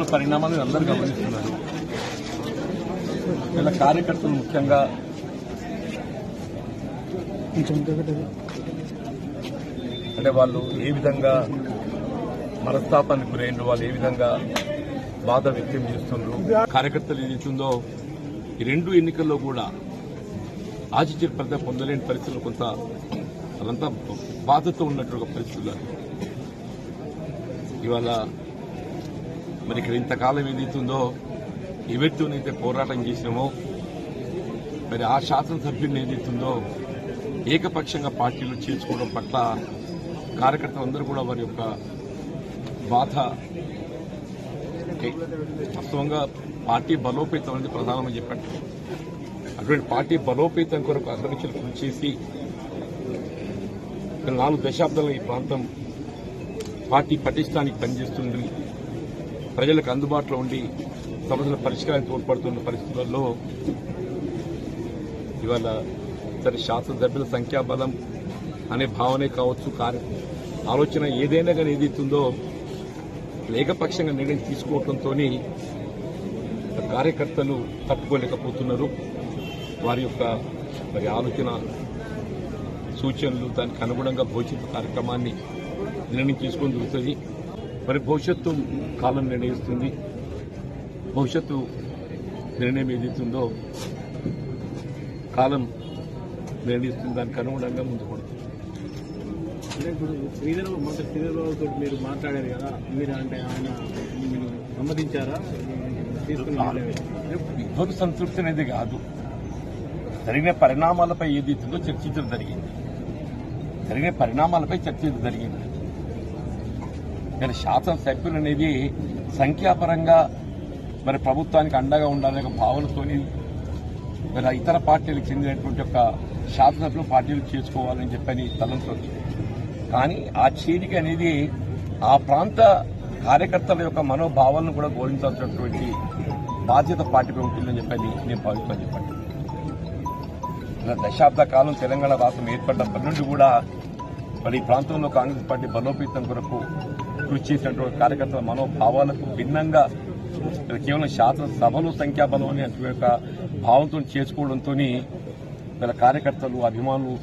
జరుగుతున్న పరిణామాలను అందరూ గమనిస్తున్నారు. ఇలా కార్యకర్తలు ముఖ్యంగా అంటే వాళ్ళు ఏ విధంగా మనస్తాపానికి గురైండ్రు, వాళ్ళు ఏ విధంగా బాధ వ్యక్తం చేస్తున్నారు. కార్యకర్తలు ఏదైతుందో ఈ రెండు ఎన్నికల్లో కూడా ఆశించిన ఫలితం పొందలేని పరిస్థితులు కొంత అదంతా బాధతో ఉన్నటువంటి పరిస్థితులు. ఇవాళ మరి ఇక్కడ ఇంతకాలం ఏదైతుందో ఎవరితోనైతే పోరాటం చేసినామో మరి ఆ శాసనసభ్యులను ఏదైతుందో ఏకపక్షంగా పార్టీలు చేర్చుకోవడం పట్ల కార్యకర్తలందరూ కూడా వారి యొక్క బాధ వాస్తవంగా పార్టీ బలోపేతం అనేది ప్రధానమని చెప్పారు. అటువంటి పార్టీ బలోపేతం కొరకు అగ్రనిశలు కృషి చేసి 4 దశాబ్దాల ఈ ప్రాంతం పార్టీ పటిష్టానికి పనిచేస్తుంది, ప్రజలకు అందుబాటులో ఉండి సమస్యల పరిష్కారానికి తోడ్పడుతున్న పరిస్థితులలో ఇవాళ సరే శాసనసభ్యుల సంఖ్యాబలం అనే భావనే కావచ్చు, ఆలోచన ఏదైనా కానీ ఏదైతుందో ఏకపక్షంగా నిర్ణయం తీసుకోవడంతో కార్యకర్తలు తట్టుకోలేకపోతున్నారు. వారి యొక్క మరి ఆలోచన సూచనలు దానికి అనుగుణంగా భవిష్యత్తు కార్యక్రమాన్ని నిర్ణయం తీసుకొని జరుగుతుంది. మరి భవిష్యత్తు కాలం నిర్ణయిస్తుంది. భవిష్యత్తు నిర్ణయం ఏదైతుందో కాలం నిర్ణయిస్తుంది, దానికి అనుగుణంగా ముందు పడుతుంది. అంటే ఇప్పుడు మంత్రి శ్రీధర్బాబు తోటి మీరు మాట్లాడారు కదా, మీరు అంటే ఆయన మీరు సమ్మతించారా? విద్వత్ సంతృప్తి అనేది కాదు, జరిగిన పరిణామాలపై ఏదైతుందో చర్చించడం జరిగింది. జరిగిన పరిణామాలపై చర్చించడం జరిగింది. కానీ శాసనసభ్యులు అనేది సంఖ్యాపరంగా మరి ప్రభుత్వానికి అండగా ఉండాలనే భావనతోని మరి ఇతర పార్టీలకు చెందినటువంటి యొక్క శాసనసభ్యులు పార్టీలు చేసుకోవాలని చెప్పని తలంచవచ్చు. కానీ ఆ చేరిక అనేది ఆ ప్రాంత కార్యకర్తల యొక్క మనోభావాలను కూడా గౌరవించాల్సినటువంటి బాధ్యత పార్టీపై ఉంటుందని చెప్పని నేను భావిస్తాను. చెప్పండి, దశాబ్ద కాలం తెలంగాణ రాష్ట్రం ఏర్పడినప్పటి నుండి కూడా మరి ఈ ప్రాంతంలో కాంగ్రెస్ పార్టీ బలోపేతం కొరకు కృషి చేసినటువంటి కార్యకర్తల మనోభావాలకు భిన్నంగా కేవలం శాసనసభలు సంఖ్యాబలం అనే యొక్క భావంతో చేసుకోవడంతో వీళ్ళ కార్యకర్తలు అభిమానులు